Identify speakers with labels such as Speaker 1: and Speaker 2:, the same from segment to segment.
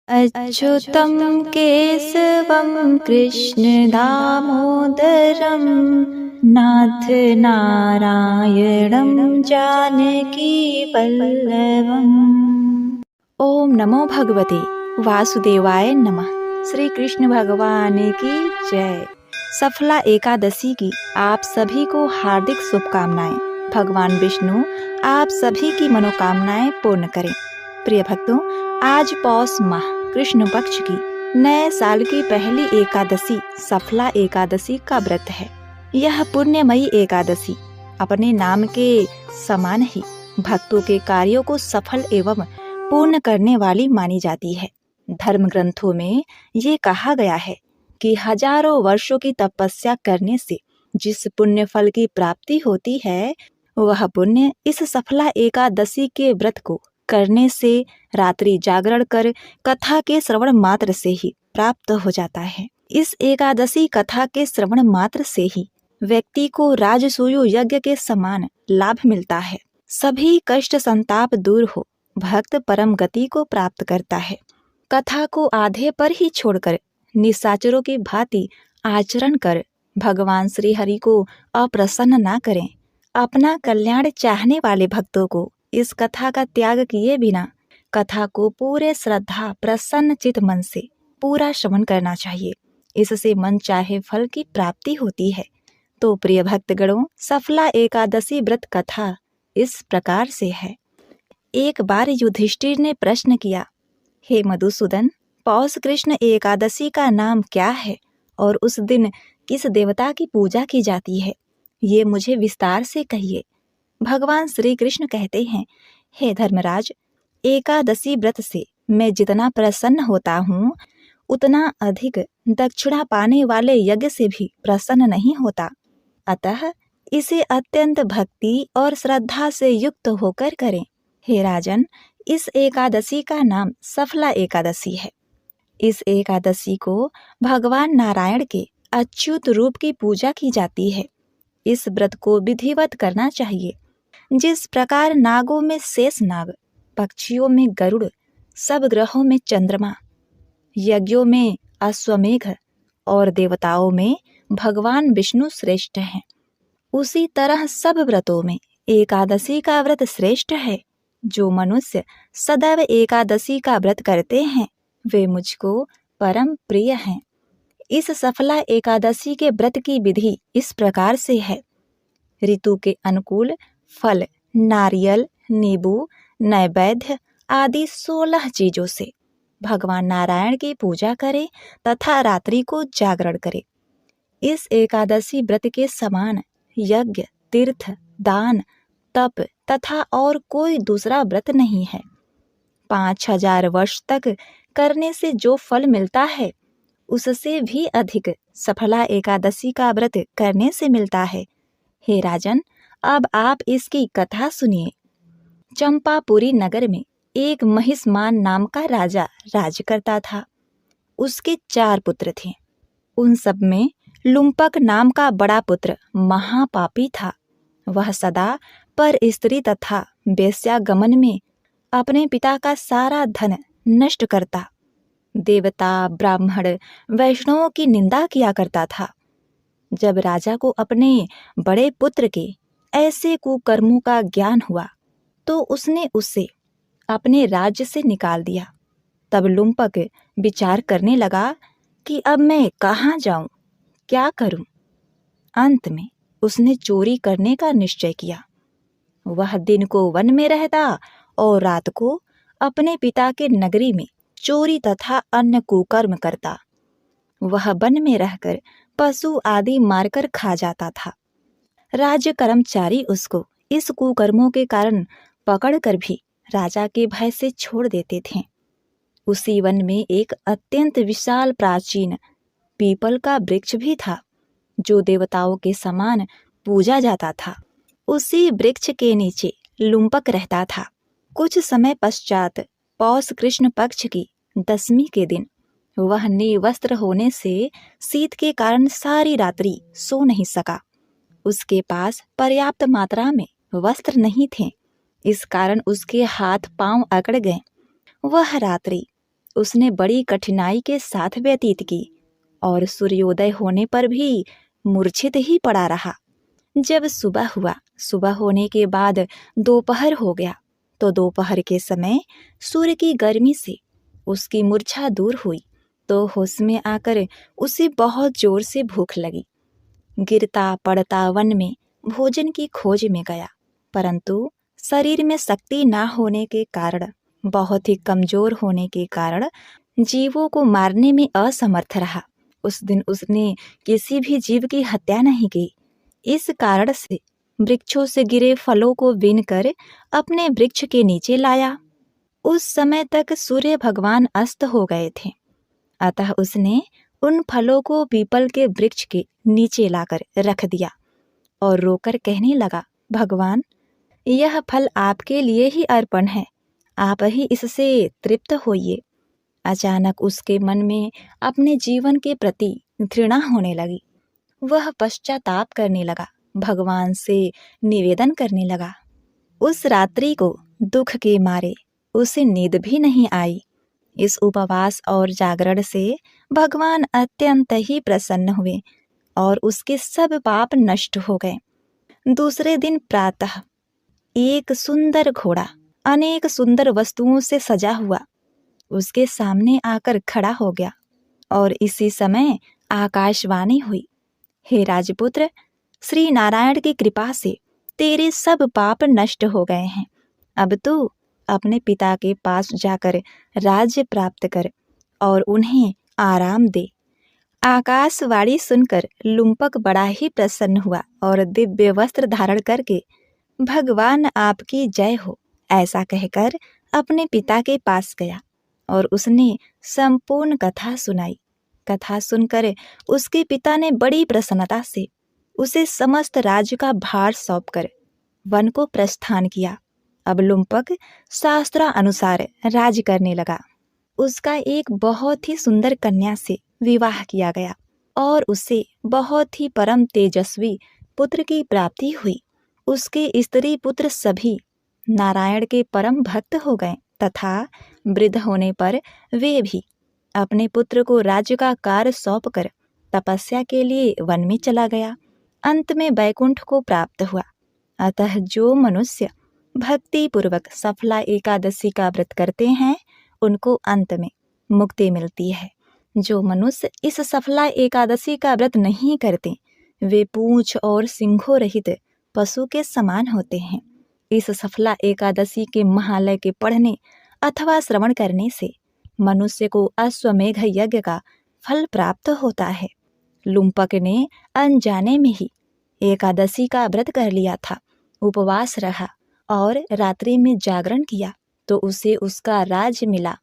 Speaker 1: अच्युतं केशवं कृष्णदामोदरं नाथ नारायणं जानकीवल्लभम्। ओम नमो भगवते वासुदेवाय नमः। श्री कृष्ण भगवान की जय। सफला एकादशी की आप सभी को हार्दिक शुभकामनाएं। भगवान विष्णु आप सभी की मनोकामनाएं पूर्ण करें। प्रिय भक्तों, आज पौष माह कृष्ण पक्ष की नए साल की पहली एकादशी सफला एकादशी का व्रत है। यह पुण्यमयी एकादशी अपने नाम के समान ही भक्तों के कार्यों को सफल एवं पूर्ण करने वाली मानी जाती है। धर्म ग्रंथों में ये कहा गया है कि हजारों वर्षों की तपस्या करने से जिस पुण्य फल की प्राप्ति होती है, वह पुण्य इस सफला एकादशी के व्रत को करने से, रात्रि जागरण कर कथा के श्रवण मात्र से ही प्राप्त हो जाता है। इस एकादशी कथा के श्रवण मात्र से ही व्यक्ति को राजसूय यज्ञ के समान लाभ मिलता है। सभी कष्ट संताप दूर हो भक्त परम गति को प्राप्त करता है। कथा को आधे पर ही छोड़कर निशाचरों की भांति आचरण कर भगवान श्री हरि को अप्रसन्न ना करें। अपना कल्याण चाहने वाले भक्तों को इस कथा का त्याग किए बिना कथा को पूरे श्रद्धा प्रसन्न चित मन से पूरा श्रवण करना चाहिए। इससे मन चाहे फल की प्राप्ति होती है। तो प्रिय भक्तगणों, सफला एकादशी व्रत कथा इस प्रकार से है। एक बार युधिष्ठिर ने प्रश्न किया, हे मधुसूदन, पौष कृष्ण एकादशी का नाम क्या है और उस दिन किस देवता की पूजा की जाती है? ये मुझे विस्तार से कहिए। भगवान श्री कृष्ण कहते हैं, हे धर्मराज, एकादशी व्रत से मैं जितना प्रसन्न होता हूँ, उतना अधिक दक्षिणा पाने वाले यज्ञ से भी प्रसन्न नहीं होता। अतः इसे अत्यंत भक्ति और श्रद्धा से युक्त होकर करें। हे राजन, इस एकादशी का नाम सफला एकादशी है। इस एकादशी को भगवान नारायण के अच्युत रूप की पूजा की जाती है। इस व्रत को विधिवत करना चाहिए। जिस प्रकार नागों में शेष नाग, पक्षियों में गरुड़, सब ग्रहों में चंद्रमा, यज्ञों में अश्वमेघ और देवताओं में भगवान विष्णु श्रेष्ठ हैं, उसी तरह सब व्रतों में एकादशी का व्रत श्रेष्ठ है। जो मनुष्य सदैव एकादशी का व्रत करते हैं, वे मुझको परम प्रिय हैं। इस सफला एकादशी के व्रत की विधि इस प्रकार से है। ऋतु के अनुकूल फल, नारियल, नींबू, नैवेद्य आदि 16 चीजों से भगवान नारायण की पूजा करे तथा रात्रि को जागरण करे। इस एकादशी व्रत के समान यज्ञ, तीर्थ, दान, तप तथा और कोई दूसरा व्रत नहीं है। 5000 वर्ष तक करने से जो फल मिलता है, उससे भी अधिक सफला एकादशी का व्रत करने से मिलता है। हे राजन, अब आप इसकी कथा सुनिए। चंपापुरी नगर में एक महिष्मान नाम का राजा राज करता था। उसके 4 पुत्र थे। उन सब में लुम्पक नाम का बड़ा पुत्र महापापी था। वह सदा पर स्त्री तथा वेश्यागमन में अपने पिता का सारा धन नष्ट करता, देवता, ब्राह्मण, वैष्णवों की निंदा किया करता था। जब राजा को अपने बड़े पुत्र के ऐसे कुकर्मों का ज्ञान हुआ, तो उसने उसे अपने राज्य से निकाल दिया। तब लुम्पक विचार करने लगा कि अब मैं कहाँ जाऊं, क्या करूं। अंत में उसने चोरी करने का निश्चय किया। वह दिन को वन में रहता और रात को अपने पिता के नगरी में चोरी तथा अन्य कुकर्म करता। वह वन में रहकर पशु आदि मारकर खा जाता था। राज्य कर्मचारी उसको इस कुकर्मों के कारण पकड़कर भी राजा के भय से छोड़ देते थे। उसी वन में एक अत्यंत विशाल प्राचीन पीपल का वृक्ष भी था, जो देवताओं के समान पूजा जाता था। उसी वृक्ष के नीचे लुम्पक रहता था। कुछ समय पश्चात पौष कृष्ण पक्ष की 10वीं के दिन वह निर्वस्त्र होने से शीत के कारण सारी रात्रि सो नहीं सका। उसके पास पर्याप्त मात्रा में वस्त्र नहीं थे। इस कारण उसके हाथ पांव अकड़ गए। वह रात्रि उसने बड़ी कठिनाई के साथ व्यतीत की और सूर्योदय होने पर भी मूर्छित ही पड़ा रहा। जब सुबह हुआ, सुबह होने के बाद दोपहर हो गया, तो दोपहर के समय सूर्य की गर्मी से उसकी मूर्छा दूर हुई तो होश में आकर उसे बहुत जोर से भूख लगी। गिरता पड़ता वन में भोजन की खोज में गया, परंतु शरीर में शक्ति ना होने के कारण, बहुत ही कमजोर होने के कारण जीवों को मारने में असमर्थ रहा। उस दिन उसने किसी भी जीव की हत्या नहीं की। इस कारण से वृक्षों से गिरे फलों को बीनकर अपने वृक्ष के नीचे लाया। उस समय तक सूर्य भगवान अस्त हो गए थे, अतः उसने उन फलों को पीपल के वृक्ष के नीचे लाकर रख दिया और रोकर कहने लगा, भगवान, यह फल आपके लिए ही अर्पण है, आप ही इससे तृप्त होइए। अचानक उसके मन में अपने जीवन के प्रति घृणा होने लगी। वह पश्चाताप करने लगा, भगवान से निवेदन करने लगा। उस रात्रि को दुख के मारे उसे नींद भी नहीं आई। इस उपवास और जागरण से भगवान अत्यंत ही प्रसन्न हुए और उसके सब पाप नष्ट हो गए। दूसरे दिन प्रातः एक सुंदर घोड़ा अनेक सुंदर वस्तुओं से सजा हुआ उसके सामने आकर खड़ा हो गया और इसी समय आकाशवाणी हुई, हे राजपुत्र, श्री नारायण की कृपा से तेरे सब पाप नष्ट हो गए हैं। अब तू अपने पिता के पास जाकर राज्य प्राप्त कर और उन्हें आराम दे। आकाशवाणी सुनकर लुम्पक बड़ा ही प्रसन्न हुआ और दिव्य वस्त्र धारण करके भगवान आपकी जय हो ऐसा कहकर अपने पिता के पास गया और उसने संपूर्ण कथा सुनाई। कथा सुनकर उसके पिता ने बड़ी प्रसन्नता से उसे समस्त राज्य का भार सौंपकर वन को प्रस्थान किया। अब लुम्पक शास्त्रानुसार राज करने लगा। उसका एक बहुत ही सुंदर कन्या से विवाह किया गया और उसे बहुत ही परम तेजस्वी पुत्र की प्राप्ति हुई। उसके स्त्री पुत्र सभी नारायण के परम भक्त हो गए तथा वृद्ध होने पर वे भी अपने पुत्र को राज्य का कार्य सौंपकर तपस्या के लिए वन में चला गया। अंत में वैकुंठ को प्राप्त हुआ। अतः जो मनुष्य भक्ति पूर्वक सफला एकादशी का व्रत करते हैं उनको अंत में मुक्ति मिलती है। जो मनुष्य इस सफला एकादशी का व्रत नहीं करते वे पूंछ और सिंघों रहित पशु के समान होते हैं। इस सफला एकादशी के महालय के पढ़ने अथवा श्रवण करने से मनुष्य को अश्वमेघ यज्ञ का फल प्राप्त होता है। लुम्पक ने अनजाने में ही एकादशी का व्रत कर लिया था, उपवास रहा और रात्रि में जागरण किया तो उसे उसका राज्य मिला,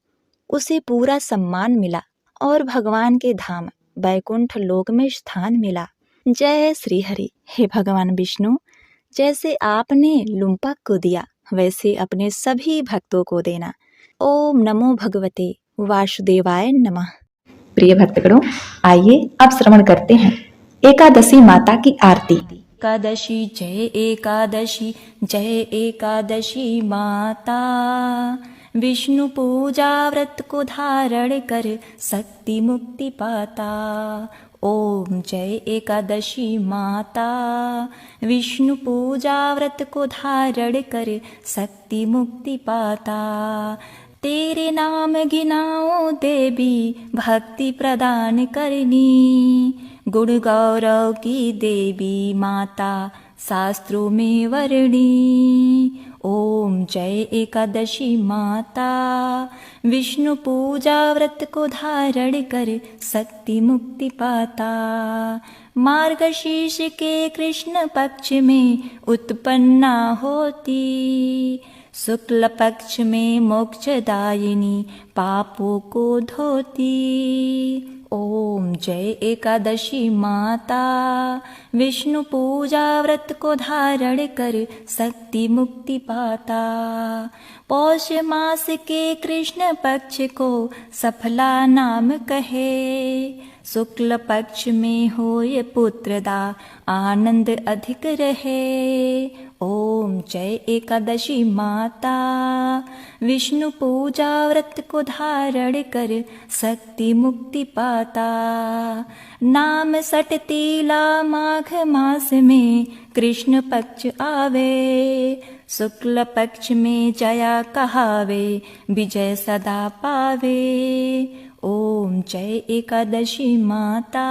Speaker 1: उसे पूरा सम्मान मिला और भगवान के धाम वैकुंठ लोक में स्थान मिला। जय श्री हरि। हे भगवान विष्णु, जैसे आपने लुम्पक को दिया वैसे अपने सभी भक्तों को देना। ओम नमो भगवते वासुदेवाय नमः। प्रिय भक्तगणों, आइए अब श्रवण करते हैं एकादशी माता की आरती।
Speaker 2: एकादशी जय एकादशी, जय एकादशी माता। विष्णु पूजा व्रत को धारण कर शक्ति मुक्ति पाता। ओम जय एकादशी माता। विष्णु पूजा व्रत को धारण कर शक्ति मुक्ति पाता। तेरे नाम गिनाओ देवी भक्ति प्रदान करनी। गुण गौरव की देवी माता शास्त्रों में वर्णी। ओम जय एकादशी माता। विष्णु पूजा व्रत को धारण कर शक्ति मुक्ति पाता। मार्गशीर्ष के कृष्ण पक्ष में उत्पन्ना होती। शुक्ल पक्ष में मोक्षदायिनी पापों को धोती। ओम जय एकादशी माता। विष्णु पूजा व्रत को धारण कर शक्ति मुक्ति पाता। पौष मास के कृष्ण पक्ष को सफला नाम कहे। शुक्ल पक्ष में होय पुत्रदा आनंद अधिक रहे। ओम जय एकादशी माता। विष्णु पूजा व्रत को धारण कर शक्ति मुक्ति पाता। नाम सटतीला माघ मास में कृष्ण पक्ष आवे। शुक्ल पक्ष में जया कहावे, विजय सदा पावे। ओम जय एकादशी माता।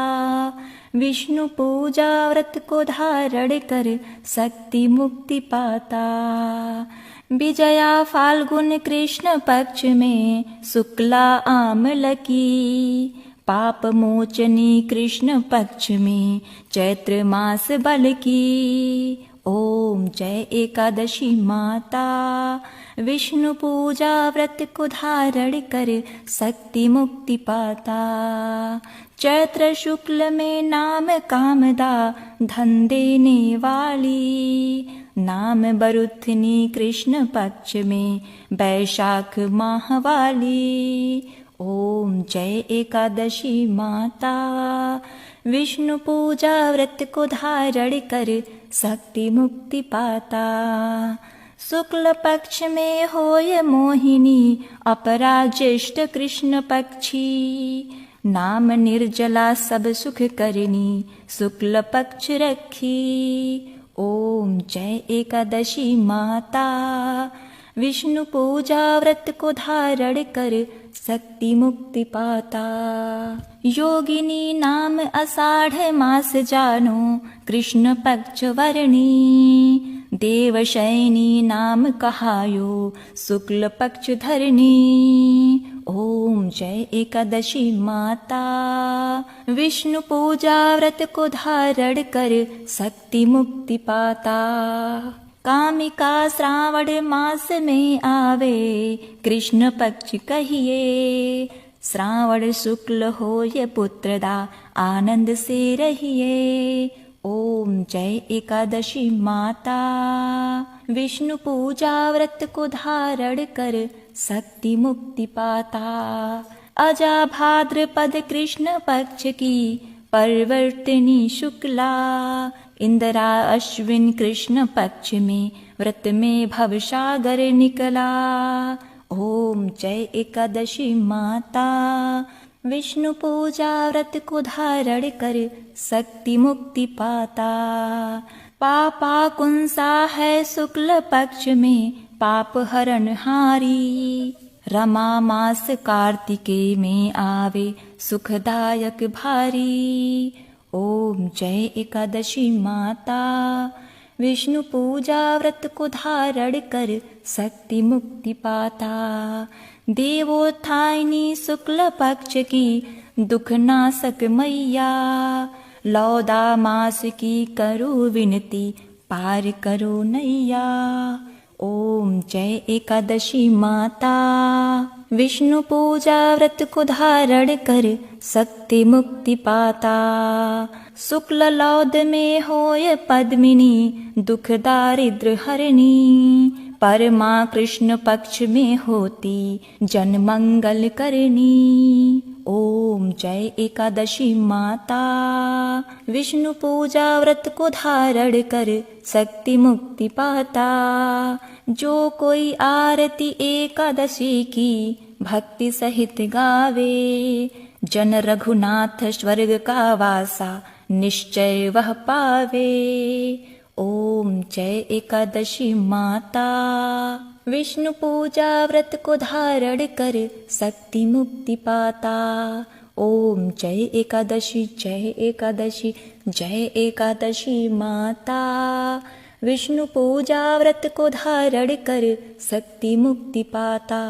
Speaker 2: विष्णु पूजा व्रत को धारण कर शक्ति मुक्ति पाता। विजया फाल्गुन कृष्ण पक्ष में शुक्ला आमल की। पाप मोचनी कृष्ण पक्ष में चैत्र मास बल की। ओम जय एकादशी माता। विष्णु पूजा व्रत को धारण कर शक्ति मुक्ति पाता। चैत्र शुक्ल में नाम कामदा धन देने वाली। नाम बरुथनी कृष्ण पक्ष में वैशाख माह वाली। ओम जय एकादशी माता। विष्णु पूजा व्रत को धारण कर शक्ति मुक्ति पाता। शुक्ल पक्ष में होय मोहिनी, अपरा ज्येष्ठ कृष्ण पक्षी। नाम निर्जला सब सुख करनी, शुक्ल पक्ष रखी। ओम जय एकादशी माता। विष्णु पूजा व्रत को धारण कर शक्ति मुक्ति पाता। योगिनी नाम आषाढ़ मास जानो, कृष्ण पक्ष वर्णी। देवशयनी नाम कहायो, शुक्ल पक्ष धरनी। ओम जय एकादशी माता। विष्णु पूजा व्रत को धारण कर शक्ति मुक्ति पाता। कामिका श्रावण मास में आवे, कृष्ण पक्ष कहिए। श्रावण शुक्ल होय पुत्रदा, आनंद से रहिए। ओम जय एकादशी माता। विष्णु पूजा व्रत को धारण कर शक्ति मुक्ति पाता। अजा भाद्रपद कृष्ण पक्ष की परिवर्तनी शुक्ला। इंदिरा अश्विन कृष्ण पक्ष में व्रत में भवसागर निकला। ओम जय एकादशी माता। विष्णु पूजा व्रत को धारण कर शक्ति मुक्ति पाता। पापा कुंसा है शुक्ल पक्ष में पाप हरण हारी। रमा मास कार्तिके में आवे सुखदायक भारी। ओम जय एकादशी माता। विष्णु पूजा व्रत को धारण कर शक्ति मुक्ति पाता। देवोत्थायनी शुक्ल पक्ष की दुख नाशक मैया। लौदा मास की करो विनती, पार करो नैया। ओम जय एकादशी माता। विष्णु पूजा व्रत को धारण कर शक्ति मुक्ति पाता। शुक्ल लौद में होय पद्मिनी, दुख दारिद्र हरणी। परमा कृष्ण पक्ष में होती, जन मंगल करनी। ओम जय एकादशी माता। विष्णु पूजा व्रत को धारण कर शक्ति मुक्ति पाता। जो कोई आरती एकादशी की भक्ति सहित गावे। जन रघुनाथ स्वर्ग का वासा, निश्चय वह पावे। ओम जय एकादशी माता। विष्णु पूजा व्रत को धारण कर शक्ति मुक्ति पाता। ओम जय एकादशी, जय एकादशी, जय एकादशी माता। विष्णु पूजा व्रत को धारण कर शक्ति मुक्ति पाता।